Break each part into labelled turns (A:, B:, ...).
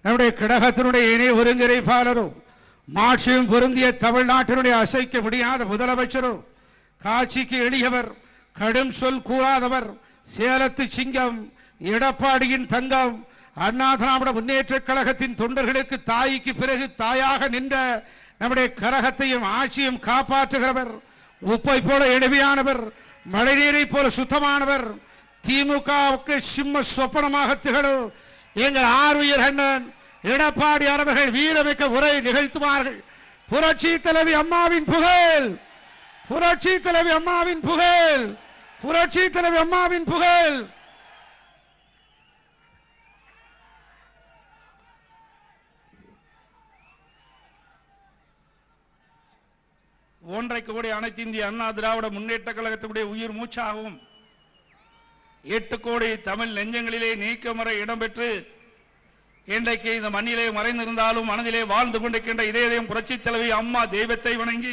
A: நம்முடைய கழகத்தினுடைய இணை ஒருங்கிணைப்பாளரும் மாட்சியும் பொருந்திய தமிழ்நாட்டினுடைய அசைக்க முடியாத முதலமைச்சரும் காட்சிக்கு எளியவர், கடும் சொல் கூறாதவர், சேலத்து சிங்கம், எடப்பாடியின் தங்கம், அண்ணா திராவிட முன்னேற்ற கழகத்தின் தொண்டர்களுக்கு தாய்க்கு பிறகு தாயாக நின்ற நம்முடைய கழகத்தையும் ஆட்சியும் காப்பாற்றுகிறவர், உப்பை போல எளிமையானவர், மழைநீரை போல சுத்தமானவர், திமுகவுக்கு சிம்ம சொப்பனமாக திகழும் எங்கள் ஆர்வீர் அண்ணன் எடப்பாடி அவர்கள் வீரமிக்க உரை நிகழ்த்துவார்கள். புரட்சி தலைவி அம்மாவின் புகழ், புரட்சி தலைவி அம்மாவின் புகழ், புரட்சி தலைவி அம்மாவின் புகழ்.
B: ஒன்றைக்கு கோடி அனைத்து இந்திய அண்ணா திராவிட முன்னேற்ற கழகத்தினுடைய உயிர் மூச்சாகவும் 8 கோடி தமிழ் நெஞ்சங்களிலே நீக்கமற இடம்பெற்று இன்றைக்கு இந்த மண்ணிலே மறைந்திருந்தாலும் மனதிலே வாழ்ந்து கொண்டிருக்கின்ற இதயம் புரட்சி தலைவி அம்மா தெய்வத்தை வணங்கி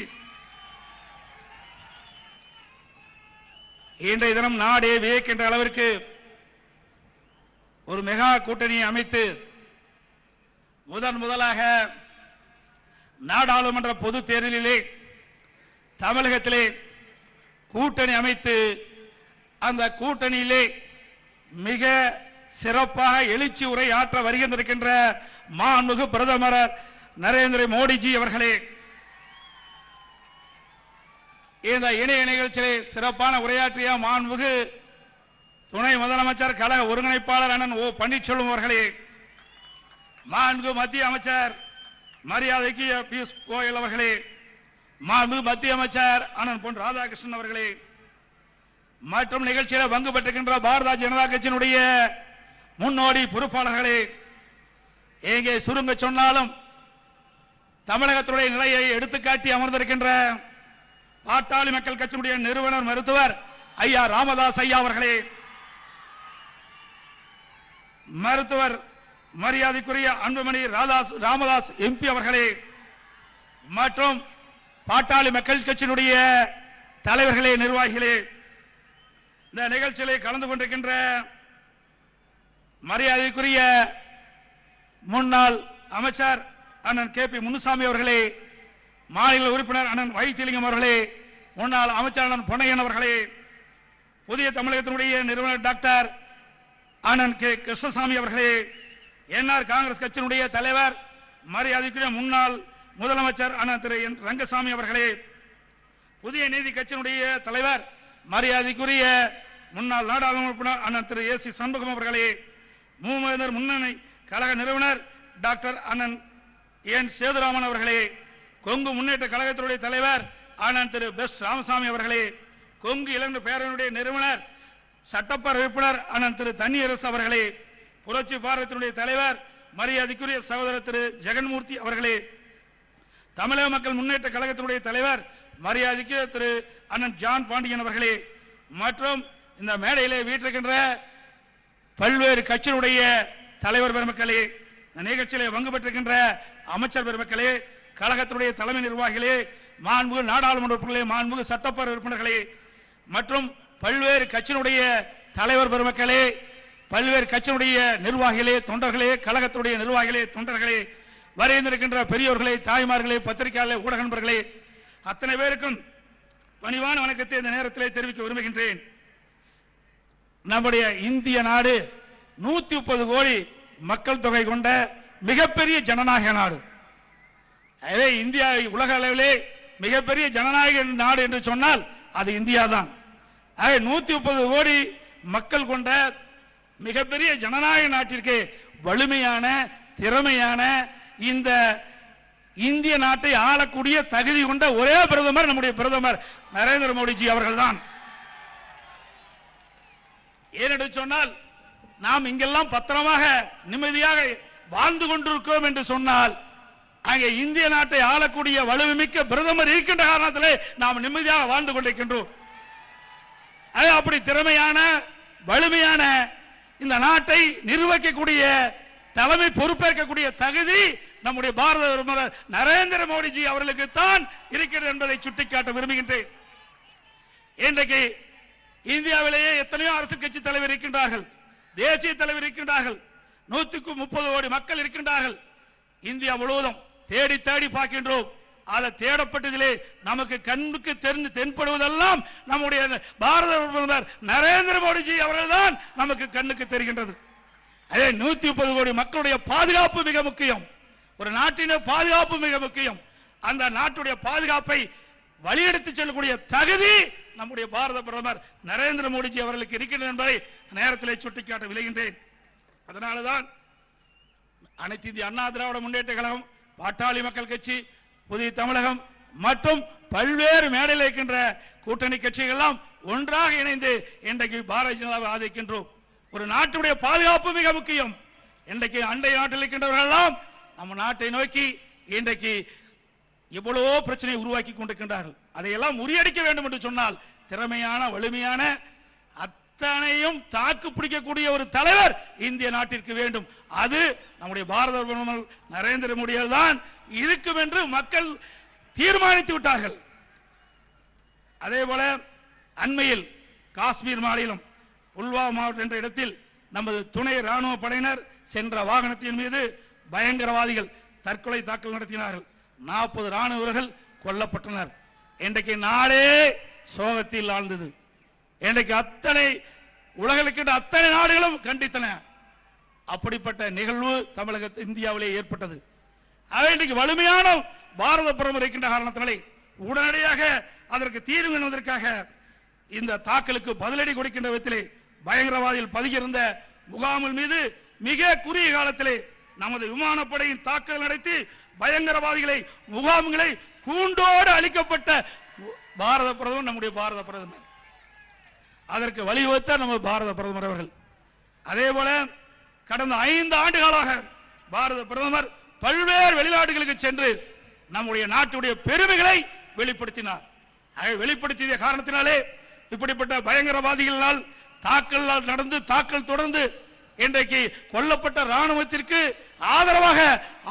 B: இன்றைய தினம் நாடே வியக்கின்ற அளவிற்கு ஒரு மெகா கூட்டணியை அமைத்து முதலாக நாடாளுமன்ற பொது தேர்தலிலே தமிழகத்திலே கூட்டணி அமைத்து அந்த கூட்டணியிலே மிக சிறப்பாக எழுச்சி உரை ஆற்ற வருகின்ற மாண்புமிகு பிரதமர் நரேந்திர மோடிஜி அவர்களே, இந்த இணைய நிகழ்ச்சியிலே சிறப்பான உரையாற்றிய மாண்புமிகு துணை முதலமைச்சர் கழக ஒருங்கிணைப்பாளர் அண்ணன் ஓ பன்னீர்செல்வம் அவர்களே, மாண்புமிகு மத்திய அமைச்சர் மரியாதைக்கு பியூஷ் கோயல் அவர்களே, மாண்புமிகு மத்திய அமைச்சர் அண்ணன் பொன் ராதாகிருஷ்ணன் அவர்களே, மற்றும் நிகழ்ச்சியில் பங்கு பெற்றிருக்கின்ற பாரதிய ஜனதா கட்சியினுடைய முன்னோடி பொறுப்பாளர்களே, எங்கே சுருங்க சொன்னாலும் தமிழகத்துடைய நிலையை எடுத்துக்காட்டி அமர்ந்திருக்கின்ற பாட்டாளி மக்கள் கட்சியினுடைய நிறுவனர் மருத்துவர் ஐயா ராமதாஸ் ஐயா அவர்களே, மருத்துவர் மரியாதைக்குரிய அன்புமணி ராமதாஸ் எம்பி அவர்களே, மற்றும் பாட்டாளி மக்கள் கட்சியினுடைய தலைவர்களே, நிர்வாகிகளே, இந்த நிகழ்ச்சியிலே கலந்து கொண்டிருக்கின்ற மரியாதைக்குரிய முன்னாள் அமைச்சர் அண்ணன் கே பி முனுசாமி அவர்களே, மாநில உறுப்பினர் அண்ணன் வைத்திலிங்கம் அவர்களே, முன்னாள் அமைச்சர் அண்ணன் பொன்னையன் அவர்களே, புதிய தமிழகத்தினுடைய நிறுவனர் டாக்டர் அண்ணன் கே கிருஷ்ணசாமி அவர்களே, என்ஆர் காங்கிரஸ் கட்சியினுடைய தலைவர் மரியாதைக்குரிய முன்னாள் முதலமைச்சர் அண்ணன் திரு என் ரங்கசாமி அவர்களே, புதிய நீதி கட்சியினுடைய தலைவர் மரியாதைக்குரிய முன்னாள் நாடாளுமன்ற உறுப்பினர் அண்ணன் திரு ஏ சி சண்முகம் அவர்களே, மூவேந்தர் முன்னணி கழக நிறுவனர் டாக்டர் அண்ணன் என் சேதுராமன் அவர்களே, கொங்கு முன்னேற்ற கழகத்தினுடைய தலைவர் அண்ணன் திரு பெஸ் ராமசாமி அவர்களே, கொங்கு இளைஞர் பேரவையினுடைய நிறுவனர் சட்டப்பேரவை உறுப்பினர் அண்ணன் திரு தன்னியரசு அவர்களே, புரட்சி பாரதத்தினுடைய தலைவர் மரியாதைக்குரிய சகோதரர் திரு ஜெகன்மூர்த்தி அவர்களே, தமிழக மக்கள் முன்னேற்ற கழகத்தினுடைய தலைவர் மரியாதைக்கு திரு அண்ணன் ஜான் பாண்டியன் அவர்களே, மற்றும் இந்த மேடையிலே வீட்டிருக்கின்ற பல்வேறு கட்சியினுடைய தலைவர் பெருமக்களே, இந்த நிகழ்ச்சியிலே பங்கு பெற்றிருக்கின்ற அமைச்சர் பெருமக்களே, கழகத்தினுடைய தலைமை நிர்வாகிகளே, மாண்புமிகு நாடாளுமன்ற உறுப்பினர்களே, மாண்புமிகு சட்டப்பேரவை உறுப்பினர்களே, மற்றும் பல்வேறு கட்சியினுடைய தலைவர் பெருமக்களே, பல்வேறு கட்சியினுடைய நிர்வாகிகளே, தொண்டர்களே, கழகத்தினுடைய நிர்வாகிகளே, தொண்டர்களே, வருகின்ற பெரியோர்களே, தாய்மார்களே, பத்திரிகையாளர்களே, ஊடக நண்பர்களே, அத்தனை பேருக்கும் பணிவான வணக்கத்தை இந்த நேரத்தில் தெரிவிக்க விரும்புகின்றேன். நம்முடைய இந்திய நாடு 130 கோடி மக்கள் தொகை கொண்ட மிகப்பெரிய ஜனநாயக நாடு. எனவே இந்தியா உலக அளவிலே மிகப்பெரிய ஜனநாயக நாடு என்று சொன்னால் அது இந்தியா தான். 130 கோடி மக்கள் கொண்ட மிகப்பெரிய ஜனநாயக நாட்டிற்கு வலிமையான திறமையான இந்த இந்திய நாட்டை ஆளக்கூடிய தகுதி கொண்ட ஒரே பிரதமர் நம்முடைய பிரதமர் நரேந்திர மோடிஜி அவர்கள்தான். ஏனென்று சொன்னால் நாம் இங்கெல்லாம் பத்திரமாக நிம்மதியாக வாழ்ந்து கொண்டிருக்கோம் என்று சொன்னால் அங்கே இந்திய நாட்டை ஆளக்கூடிய வலுமிக்க பிரதமர் இருக்கின்ற காரணத்திலே நாம் நிம்மதியாக வாழ்ந்து கொண்டிருக்கின்றோம். அப்படி திறமையான வலிமையான இந்த நாட்டை நிர்வகிக்கக்கூடிய தலைமை பொறுப்பேற்கக்கூடிய தகுதி நம்முடைய பாரத பிரதமர் நரேந்திர மோடிஜி அவர்களுக்கு தான் இருக்கிறது என்பதை சுட்டிக்காட்ட விரும்புகின்றேன். இன்றைக்கு இந்தியாவிலேயே எத்தனையோ அரசியல் கட்சி தலைவர் இருக்கின்றார்கள், தேசிய தலைவர் இருக்கின்றார்கள். 130 கோடி மக்கள் இருக்கின்றார்கள். இந்தியா முழுவதும் தேடி தேடி பார்க்கின்றோம். அதை தேடப்பட்டதிலே நமக்கு கண்ணுக்கு தென்படுவதெல்லாம் நம்முடைய பாரத பிரதமர் நரேந்திர மோடிஜி அவர்கள்தான் நமக்கு கண்ணுக்கு தெரிகின்றது. அதே 130 கோடி மக்களுடைய பாதுகாப்பு மிக முக்கியம். ஒரு நாட்டின் பாதுகாப்பு மிக முக்கியம். அந்த நாட்டுடைய பாதுகாப்பை வழியெடுத்து செல்லக்கூடிய தகுதி நம்முடைய பாரத பிரதமர் நரேந்திர மோடிஜி அவர்களுக்கு இருக்கின்றது என்பதை நேரத்தில் சுட்டிக்காட்ட விளைகின்றேன். அதனால்தான் அனைத்து இந்திய அண்ணா திராவிட முன்னேற்ற கழகம், பாட்டாளி மக்கள் கட்சி, புதிய தமிழகம் மற்றும் பல்வேறு மேடையில் இருக்கின்ற கூட்டணி கட்சிகள் எல்லாம் ஒன்றாக இணைந்து இன்றைக்கு பாரதிய ஜனதாவை ஆதரிக்கின்றோம். ஒரு நாட்டுடைய பாதுகாப்பு மிக முக்கியம். இன்றைக்கு அண்டை நாட்டில் இருக்கின்றவர்கள் எல்லாம் நம்ம நாட்டை நோக்கி இன்றைக்கு எவ்வளவோ பிரச்சனை உருவாக்கி கொண்டிருக்கின்றார்கள். அதையெல்லாம் முறியடிக்க வேண்டும் என்று சொன்னால் திறமையான வலிமையான அத்தனையும் தாக்கு பிடிக்கக்கூடிய ஒரு தலைவர் இந்திய நாட்டிற்கு வேண்டும். அது நம்முடைய பாரத பிரதமர் நரேந்திர மோடியால் தான் இருக்கும் என்று மக்கள் தீர்மானித்து விட்டார்கள். அதே போல அண்மையில் காஷ்மீர் மாநிலம் புல்வாமா மாவட்டம் என்ற இடத்தில் நமது துணை ராணுவ படையினர் சென்ற வாகனத்தின் மீது பயங்கரவாதிகள் தற்கொலை தாக்குதல் நடத்தினார்கள். 40 ராணுவ வீரர்கள் கொல்லப்பட்டனர். இன்றைக்கு நாடே சோகத்தில் ஆழ்ந்தது. இன்றைக்கு அத்தனை உலகில் அத்தனை நாடுகளும் கண்டித்தன. அப்படிப்பட்ட நிகழ்வு தமிழக இந்தியாவிலே ஏற்பட்டது. இன்றைக்கு வலிமையான பாரத பிரதமர் இருக்கின்ற காரணத்தினாலே உடனடியாக அதற்கு தீர்வு என்பதற்காக இந்த தாக்கலுக்கு பதிலடி கொடுக்கின்ற விதத்திலே பயங்கரவாதிகள் பதுகியிருந்த முகாமில் மீது மிக குறுகிய காலத்திலே நமது விமானப்படையின் தாக்குதல் நடத்தி பயங்கரவாதிகளை முகாம்களை கூண்டோடு அளிக்கப்பட்ட பாரத பிரதமர் நம்முடைய பாரத பிரதமர். அதற்கு வழிவகுத்த நம்ம பாரத பிரதமர் அவர்கள். அதே போல கடந்த 5 ஆண்டுகளாக பாரத பிரதமர் பல்வேறு வெளிநாடுகளுக்கு சென்று நம்முடைய நாட்டுடைய பெருமைகளை வெளிப்படுத்தினார். வெளிப்படுத்திய காரணத்தினாலே இப்படிப்பட்ட பயங்கரவாதிகளால் தாக்கல் நடந்து தாக்கல் தொடர்ந்து இன்றைக்கு கொல்லப்பட்ட ராணுவத்திற்கு ஆதரவாக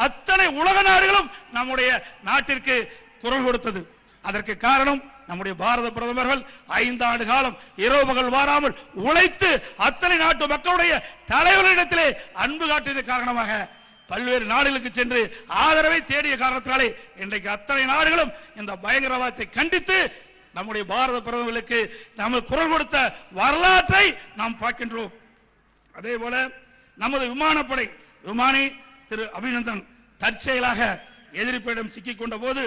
B: அத்தனை உலக நாடுகளும் நம்முடைய நாட்டிற்கு குரல் கொடுத்தது. அதற்கு காரணம் நம்முடைய பாரத பிரதமர்கள் 5 ஆண்டு காலம் இரவு பகல் வாராமல் உழைத்து அத்தனை நாட்டு மக்களுடைய தலைவர்களிடத்திலே அன்பு காட்டிய காரணமாக பல்வேறு நாடுகளுக்கு சென்று ஆதரவை தேடிய காரணத்தினாலே இன்றைக்கு அத்தனை நாடுகளும் இந்த பயங்கரவாதத்தை கண்டித்து நம்முடைய பாரத பிரதமர்களுக்கு நாம் குரல் கொடுத்த வரலாற்றை நாம் பார்க்கின்றோம். அதே போல நமது விமானப்படை விமானி திரு அபிநந்தன் தற்செயலாக எதிரிப்பிடம் சிக்கிக் கொண்ட போது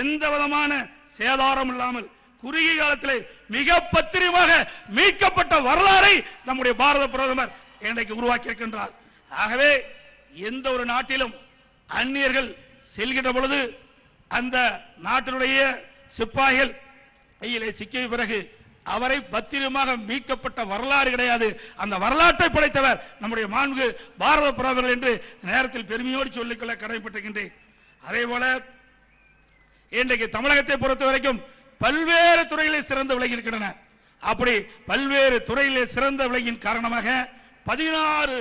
B: எந்த விதமான சேதாரம் இல்லாமல் குறுகிய காலத்திலே மிக பத்திரமாக மீட்கப்பட்ட வரலாறை நம்முடைய பாரத பிரதமர் இன்றைக்கு உருவாக்கி இருக்கின்றார். ஆகவே எந்த ஒரு நாட்டிலும் அந்நியர்கள் செல்கின்ற பொழுது அந்த நாட்டினுடைய சிப்பாய்கள் கையிலே சிக்கிய பிறகு அவரை பத்திரமாக மீட்கப்பட்ட வரலாறு கிடையாது. அந்த வரலாற்றை படைத்தவர் நம்முடைய மாண்பு பாரத பிரதமர் என்று நேரத்தில் பெருமையோடு சொல்லிக்கொள்ள கடமைப்பட்டிருக்கின்றேன். அதே போல இன்றைக்கு தமிழகத்தை பொறுத்த வரைக்கும் பல்வேறு துறையிலே சிறந்து விளங்கியிருக்கின்றன. அப்படி பல்வேறு துறையிலே சிறந்த விளங்கின் காரணமாக 16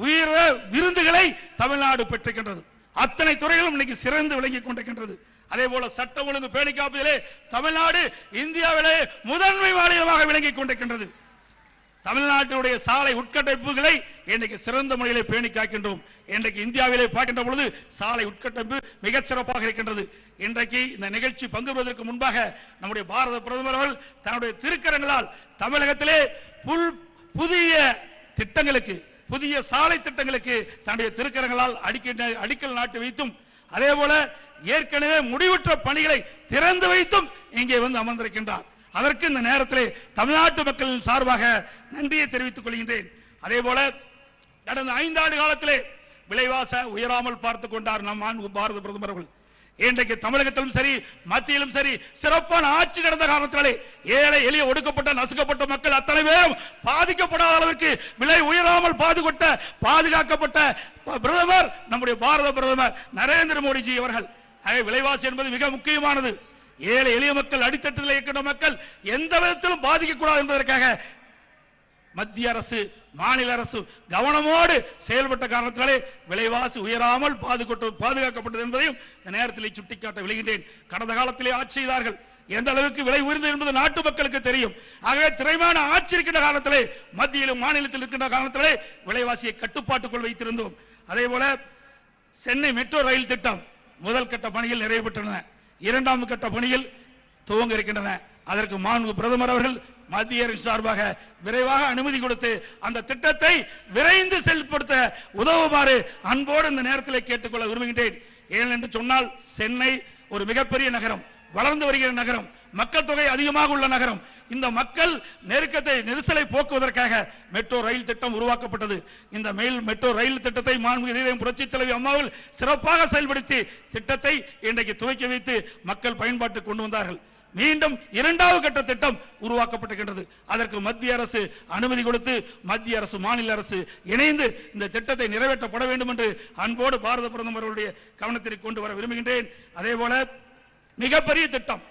B: உயர் விருதுகளை தமிழ்நாடு பெற்றிருக்கின்றது. அத்தனை துறைகளும் இன்னைக்கு சிறந்து விளங்கிக் கொண்டிருக்கின்றது. அதே போல சட்டம் ஒழுங்கு பேணி காப்பதிலே தமிழ்நாடு இந்தியாவிலே முதன்மை மாநிலமாக விளங்கிக் கொண்டிருக்கின்றது. தமிழ்நாட்டுடைய சாலை உட்கட்டமைப்புகளை இன்றைக்கு சிறந்த முறையிலே பேணி காக்கின்றோம். இன்றைக்கு இந்தியாவிலே பார்க்கின்ற பொழுது சாலை உட்கட்டமைப்பு மிகச் சிறப்பாக இருக்கின்றது. இன்றைக்கு இந்த நிகழ்ச்சி பங்கு பெறுவதற்கு முன்பாக நம்முடைய பாரத பிரதமர் அவர்கள் தன்னுடைய திருக்கரங்களால் தமிழகத்திலே புதிய திட்டங்களுக்கு புதிய சாலை திட்டங்களுக்கு தன்னுடைய திருக்கரங்களால் அடிக்கல் நாட்டி வைத்தும் அதே போல ஏற்கனவே முடிவுற்ற பணிகளை திறந்து வைத்தும் இங்கே வந்து அமர்ந்திருக்கின்றார். அதற்கு இந்த நேரத்திலே தமிழ்நாட்டு மக்களின் சார்பாக நன்றியை தெரிவித்துக் கொள்கின்றேன். அதே போல கடந்த 5 ஆண்டு காலத்திலே விலைவாச உயராமல் பார்த்துக் கொண்டார் நம் பாரத பிரதமர் அவர்கள். இன்றைக்கு தமிழகத்திலும் சரி மத்தியிலும் சரி சிறப்பான ஆட்சி நடந்த காரணத்தினாலே ஏழை எளிய ஒடுக்கப்பட்ட நசுக்கப்பட்ட மக்கள் அத்தனை பேரும் பாதிக்கப்படாத அளவிற்கு விலை உயராமல் பாதுகாக்கப்பட்ட பிரதமர் நம்முடைய பாரத பிரதமர் நரேந்திர மோடிஜி அவர்கள். விலைவாசி என்பது மிக முக்கியமானது. ஏழை எளிய மக்கள் அடித்தட்டில் இருக்கின்ற மக்கள் எந்த விதத்திலும் பாதிக்கக்கூடாது என்பதற்காக மத்திய அரசு மாநில அரசு கவனமோடு செயல்பட்ட காரணத்தினாலே விலைவாசி உயராமல் பாதுகாக்கப்பட்டது என்பதையும் இந்த நேரத்தில் சுட்டிக்காட்ட விளைகின்றேன். கடந்த காலத்திலே ஆட்சி செய்தார்கள். எந்த அளவுக்கு விலை உயர்ந்தது என்பது நாட்டு மக்களுக்கு தெரியும். ஆகவே திரைமான ஆட்சி இருக்கின்ற காலத்திலே, மத்தியிலும் மாநிலத்தில் இருக்கின்ற காலத்திலே விலைவாசியை கட்டுப்பாட்டுக்குள் வைத்திருந்தோம். அதே போல சென்னை மெட்ரோ ரயில் திட்டம் முதல் கட்ட பணிகள் நிறைவு பெற்றன, இரண்டாம் கட்ட பணிகள் துவங்க இருக்கின்றன. அதற்கு மாண்பு பிரதமர் அவர்கள் மத்திய அரசு சார்பாக விரைவாக அனுமதி கொடுத்து அந்த திட்டத்தை விரைந்து செயல்படுத்த உதவுமாறு அன்போடு இந்த நேரத்தில் கேட்டுக்கொள்ள விரும்புகின்றேன். ஏனென்று சொன்னால் சென்னை ஒரு மிகப்பெரிய நகரம், வளர்ந்து வருகிற நகரம், மக்கள் தொகை அதிகமாக உள்ள நகரம். இந்த மக்கள் நெரிசலை போக்குவதற்காக மெட்ரோ ரயில் திட்டம் உருவாக்கப்பட்டது. இந்த மெட்ரோ ரயில் திட்டத்தை மாண்புமிகு புரட்சி தலைவி அம்மாவில் சிறப்பாக செயல்படுத்தி திட்டத்தை இன்றைக்கு துவக்கி வைத்து மக்கள் பயன்பாட்டுக்கு கொண்டு வந்தார்கள். மீண்டும் இரண்டாவது கட்ட திட்டம் உருவாக்கப்பட்டிருக்கின்றது. அதற்கு மத்திய அரசு அனுமதி கொடுத்து மத்திய அரசு மாநில அரசு இணைந்து இந்த திட்டத்தை நிறைவேற்றப்பட வேண்டும் என்று அன்போடு பாரத பிரதமர் அவருடைய கவனத்திற்கு கொண்டு வர விரும்புகின்றேன். அதே போல மிகப்பெரிய திட்டம்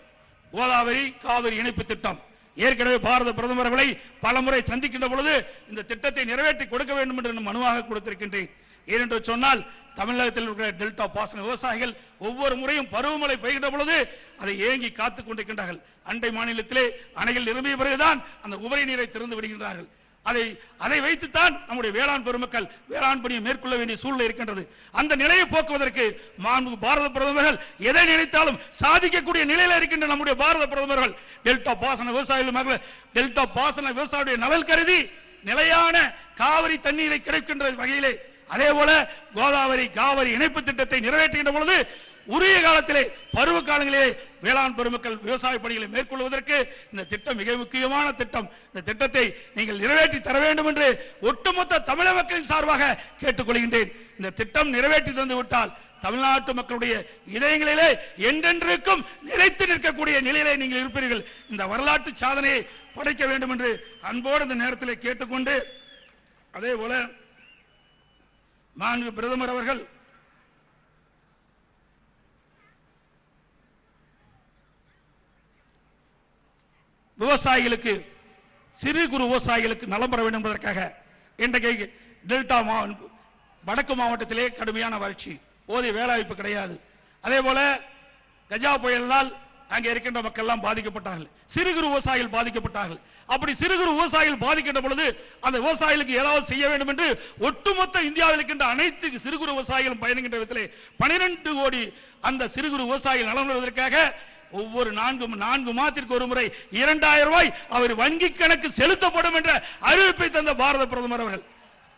B: கோதாவரி காவிரி இணைப்பு திட்டம். ஏற்கனவே பாரத பிரதமர் அவர்களை பலமுறை சந்திக்கின்ற பொழுது இந்த திட்டத்தை நிறைவேற்றி கொடுக்க வேண்டும் என்று மனுவாக கொடுத்திருக்கின்றேன். ஏனென்று சொன்னால் தமிழகத்தில் இருக்கிற டெல்டா பாசன விவசாயிகள் ஒவ்வொரு முறையும் பருவமழை பெய்கின்ற பொழுது அதை ஏங்கி காத்துக் கொண்டிருக்கின்றார்கள். அண்டை மாநிலத்திலே அணைகள் நிரம்பிய பிறகுதான் அந்த உபரி நீரை திறந்து விடுகின்றார்கள். அதை வைத்துத்தான் நம்முடைய வேளாண் பெருமக்கள் வேளாண் பணியை மேற்கொள்ள வேண்டிய சூழ்நிலை இருக்கின்றது. அந்த நிலையை போக்குவதற்கு பாரத பிரதமர்கள் எதை நினைத்தாலும் சாதிக்கக்கூடிய நிலையில் இருக்கின்ற நம்முடைய பாரத பிரதமர்கள் டெல்டா பாசன விவசாயிகளுடைய நலன் கருதி நிலையான காவிரி தண்ணீரை கிடைக்கின்ற வகையிலே, அதே போல கோதாவரி காவிரி இணைப்பு திட்டத்தை நிறைவேற்றுகின்ற பொழுது உரிய காலத்திலே பருவ காலங்களிலே வேளாண் பெருமக்கள் விவசாய பணிகளை மேற்கொள்வதற்கு இந்த திட்டம் மிக முக்கியமான திட்டம். இந்த திட்டத்தை நீங்கள் நிறைவேற்றி தர வேண்டும் என்று ஒட்டுமொத்த தமிழக மக்களின் சார்பாக கேட்டுக்கொள்கின்றேன். இந்த திட்டம் நிறைவேற்றி தந்து விட்டால் தமிழ்நாட்டு மக்களுடைய இதயங்களிலே என்றென்றைக்கும் நிலைத்து நிற்கக்கூடிய நிலையிலே நீங்கள் இருப்பீர்கள். இந்த வரலாற்று சாதனையை படைக்க வேண்டும் என்று அன்போடு இந்த நேரத்தில் கேட்டுக்கொண்டு, அதே போல மாண்பு பிரதமர் அவர்கள் விவசாயிகளுக்கு சிறு குறு விவசாயிகளுக்கு நலம் பெற வேண்டும் என்பதற்காக இன்றைக்கு டெல்டா வடக்கு மாவட்டத்திலே கடுமையான வறட்சி, போதிய வேலைவாய்ப்பு கிடையாது. அதே போல கஜா புயலினால் அங்கே இருக்கின்ற மக்கள் எல்லாம் பாதிக்கப்பட்டார்கள், சிறு குறு விவசாயிகள் பாதிக்கப்பட்டார்கள். அப்படி சிறு குறு விவசாயிகள் பாதிக்கின்ற பொழுது அந்த விவசாயிகளுக்கு ஏதாவது செய்ய வேண்டும் என்று ஒட்டுமொத்த இந்தியாவில் இருக்கின்ற அனைத்து சிறு குறு விவசாயிகளும் பயணிக்கின்ற விதத்திலே 12 கோடி அந்த சிறு குறு விவசாயிகள் நலன் பெறுவதற்காக ஒவ்வொரு 4 மாதத்திற்கு ஒரு முறை 2000 ரூபாய் அவர் வங்கி கணக்கு செலுத்தப்படும் என்ற அறிவிப்பை தந்த பாரத பிரதமர் அவர்கள்,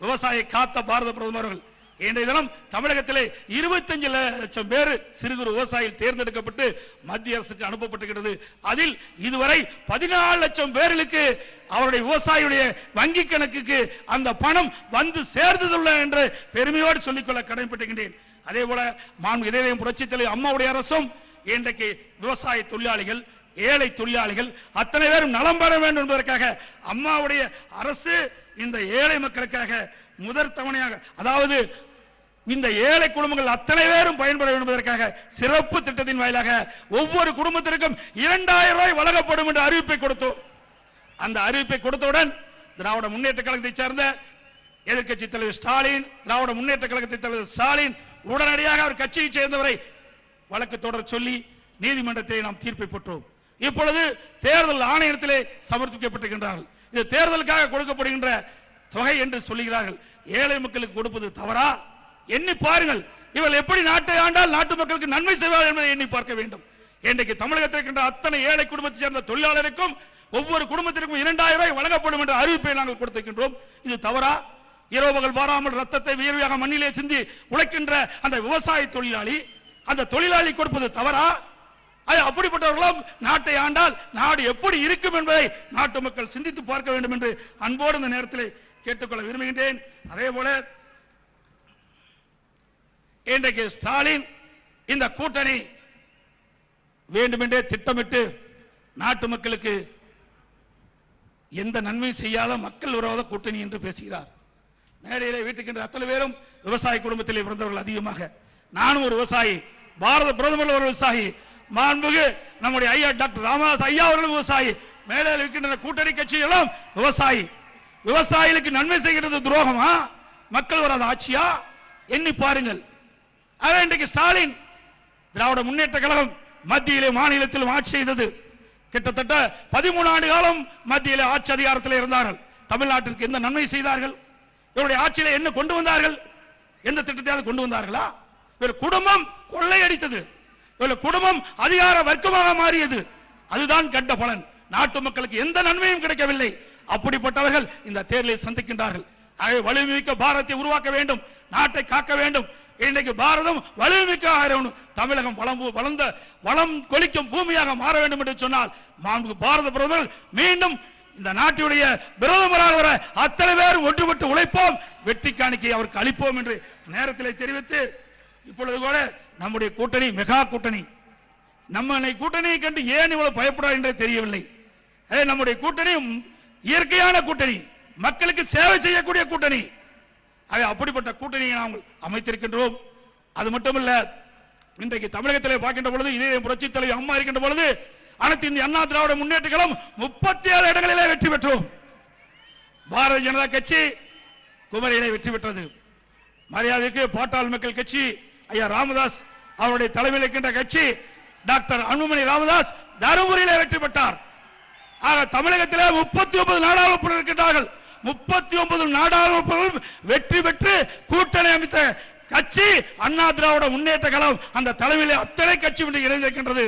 B: விவசாயியை காத்த பாரத பிரதமர் அவர்கள், இன்றைய தினம் தமிழகத்திலே 25 லட்சம் பேர் சிறு குறு விவசாயிகள் தேர்ந்தெடுக்கப்பட்டு மத்திய அரசுக்கு அனுப்பப்பட்டிருக்கிறது. அதில் இதுவரை 14 லட்சம் பேர்களுக்கு அவருடைய விவசாயியுடைய வங்கி கணக்குக்கு அந்த பணம் வந்து சேர்ந்ததுள்ள என்று பெருமையோடு சொல்லிக்கொள்ள கடமைப்பட்டிருக்கின்றேன். அதே போல மாண்புமிகு புரட்சி தலைவர் அம்மாவுடைய அரசும் இன்றைக்கு விவசாய தொழிலாளிகள் ஏழை தொழிலாளிகள் அத்தனை பேரும் நலம் பெற வேண்டும் என்பதற்காக அம்மாவுடைய அரசு இந்த ஏழை மக்களுக்காக முதற் தவணையாக, அதாவது இந்த ஏழை குடும்பங்கள் அத்தனை பேரும் பயன்பெற வேண்டும் என்பதற்காக சிறப்பு திட்டத்தின் வாயிலாக ஒவ்வொரு குடும்பத்திற்கும் 2000 ரூபாய் வழங்கப்படும் என்ற அறிவிப்பை கொடுத்தோம். அந்த அறிவிப்பை கொடுத்தவுடன் திராவிட முன்னேற்ற கழகத்தை சேர்ந்த எதிர்க்கட்சி தலைவர் ஸ்டாலின், திராவிட முன்னேற்ற கழகத்தை தலைவர் ஸ்டாலின் உடனடியாக அவர் கட்சியை சேர்ந்தவரை வழக்கு தொடர சொல்லி நீதிமன்றத்திலே நாம் தீர்ப்பை பெற்றோம். இப்பொழுது தேர்தல் ஆணையத்திலே சமர்ப்பிக்கப்பட்டிருக்கின்றார்கள். இது தேர்தலுக்காக கொடுக்கப்படுகின்ற தொகை என்று சொல்லுகிறார்கள். ஏழை மக்களுக்கு கொடுப்பது தவறா? எண்ணி பாருங்கள். இவர்கள் எப்படி நாட்டை ஆண்டால் நாட்டு மக்களுக்கு நன்மை செய்வார்கள் என்பதை எண்ணி பார்க்க வேண்டும். இன்றைக்கு தமிழகத்தில் இருக்கின்ற அத்தனை ஏழை குடும்பத்தை சேர்ந்த தொழிலாளருக்கும் ஒவ்வொரு குடும்பத்திற்கும் 2000 ரூபாய் வழங்கப்படும் என்ற அறிவிப்பை நாங்கள் கொடுத்திருக்கின்றோம். இது தவறா? இரவு பகல் பாராமல் ரத்தத்தை வியர்வையாக மண்ணிலே சிந்தி உழைக்கின்ற அந்த விவசாய தொழிலாளி, அந்த தொழிலாளி கொடுப்பது தவறா? அப்படிப்பட்டவர்களும் நாட்டை ஆண்டால் நாடு எப்படி இருக்கும் என்பதை நாட்டு மக்கள் சிந்தித்து பார்க்க வேண்டும் என்று அன்போடு இந்த நேரத்தில் கேட்டுக்கொள்ள விரும்புகின்றேன். அதே போல இன்றைக்கு ஸ்டாலின் இந்த கூட்டணி வேண்டுமென்றே திட்டமிட்டு நாட்டு மக்களுக்கு எந்த நன்மை செய்யாத மக்கள் விரோத கூட்டணி என்று பேசுகிறார். மேடையிலே வீட்டுக்கின்ற அத்தனை பேரும் விவசாய குடும்பத்திலே பிறந்தவர்கள் அதிகமாக. நானும் ஒரு விவசாயி, பாரத பிரதமர் ஒரு விவசாயி, மாண்புமிகு நம்முடைய ஐயா டாக்டர் ராமதாஸ் ஐயா அவர்கள் விவசாயி, மேலே இருக்கின்ற கூட்டணி கட்சிகளும் விவசாயி. விவசாயிகளுக்கு நன்மை செய்கிறது துரோகமா? மக்கள் வராத ஆட்சியா? எண்ணி பாருங்கள். இன்றைக்கு ஸ்டாலின் திராவிட முன்னேற்ற கழகம் மத்தியிலே மாநிலத்திலும் ஆட்சி செய்தது. கிட்டத்தட்ட 13 ஆண்டு காலம் மத்தியில் ஆட்சி அதிகாரத்தில் இருந்தார்கள். தமிழ்நாட்டிற்கு எந்த நன்மை செய்தார்கள்? இவருடைய ஆட்சியில என்ன கொண்டு வந்தார்கள்? எந்த திட்டத்தையாவது கொண்டு வந்தார்களா? இவர் குடும்பம் கொள்ளையடித்தது, இவர் குடும்பம் அதிகார வர்க்கமாக மாறியது. அதுதான் கண்ட பலன். நாட்டு மக்களுக்கு எந்த நன்மையும் கிடைக்கவில்லை. அப்படிப்பட்டவர்கள் இந்த தேர்தலை சந்திக்கின்றார்கள். ஆகவே வலிமைமிக்க பாரதத்தை உருவாக்க வேண்டும், நாட்டை காக்க வேண்டும். இன்றைக்கு பாரதம் வலிமைமிக்க தமிழகம் வளர்ந்த வளம் கொளிக்கும் பூமியாக மாற வேண்டும் என்று சொன்னால் பாரத பிரதமர் மீண்டும் இந்த நாட்டுடைய பிரதமராக வர அத்தனை பேர் ஒன்றுபட்டு உழைப்போம், வெற்றி காணிக்கை அவருக்கு அளிப்போம் என்று நேரத்தில் தெரிவித்து, இப்பொழுது கூட நம்முடைய கூட்டணி மெகா கூட்டணி. நம்ம கூட்டணியை கண்டு ஏன் இவ்வளவு பயப்படாது என்றே தெரியவில்லை. நம்முடைய கூட்டணி இயற்கையான கூட்டணி, மக்களுக்கு சேவை செய்யக்கூடிய கூட்டணி. அப்படிப்பட்ட கூட்டணியை நாம் அமைத்திருக்கின்றோம். அது மட்டுமல்ல, இன்றைக்கு தமிழகத்தில் பார்க்கின்ற பொழுது இதே புரட்சி தலைவர் அம்மா இருக்கின்ற பொழுது அனைத்து இந்திய அண்ணா திராவிட முன்னேற்ற கழகம் 37 இடங்களிலே வெற்றி பெற்றோம். பாரதிய ஜனதா கட்சி குமரியிலே வெற்றி பெற்றது. மரியாதைக்கு பாட்டாளி மக்கள் கட்சி ஐயா ராமதாஸ் அவருடைய தலைமையில் இருக்கின்ற கட்சி டாக்டர் அன்புமணி ராமதாஸ் தருமபுரியிலே வெற்றி பெற்றார். ஆக தமிழகத்திலே 39 நாடாளுமன்ற இருக்கின்றார்கள். 39 நாடாளுமன்ற வெற்றி பெற்று கூட்டணி அமைத்த கட்சி அண்ணா திராவிட முன்னேற்ற கழகம். அந்த தலைமையிலே அத்தனை கட்சி இணைந்திருக்கின்றது.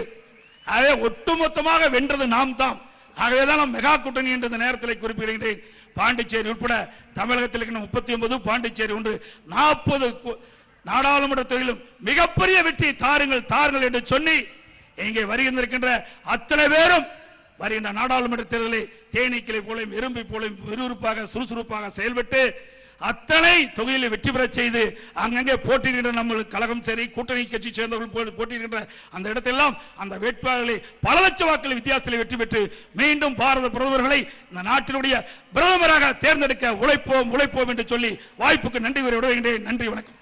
B: அதே ஒட்டுமொத்தமாக வென்றது நாம் தான். ஆகவேதான் நாம் மெகா கூட்டணி என்ற நேரத்தில் குறிப்பிடுகின்றேன். பாண்டிச்சேரி உட்பட தமிழகத்தில் இருக்கின்ற 39, பாண்டிச்சேரி ஒன்று 40 நாடாளுமன்ற தொகுதியிலும் மிகப்பெரிய வெற்றி தாருங்கள் தாருங்கள் என்று சொல்லி இங்கே வருகின்ற அத்தனை பேரும் வருகின்ற நாடாளுமன்ற தேர்தலில் தேனீக்களை போலையும் எறும்பை போலையும் விறுவிறுப்பாக சுறுசுறுப்பாக செயல்பட்டு அத்தனை தொகுதியில் வெற்றி பெற செய்து அங்கங்கே போட்டியிடுகின்ற நம்ம கழகம் சரி கூட்டணி கட்சி சேர்ந்தவர்கள் போட்டியிடுகின்ற அந்த இடத்தெல்லாம் அந்த வேட்பாளர்களை பல லட்ச வாக்குகள் வித்தியாசத்தில் வெற்றி பெற்று மீண்டும் பாரத பிரதமர்களை இந்த நாட்டினுடைய பிரதமராக தேர்ந்தெடுக்க உழைப்போம் உழைப்போம் என்று சொல்லி வாய்ப்புக்கு நன்றி கூறி விடுகின்றேன். நன்றி, வணக்கம்.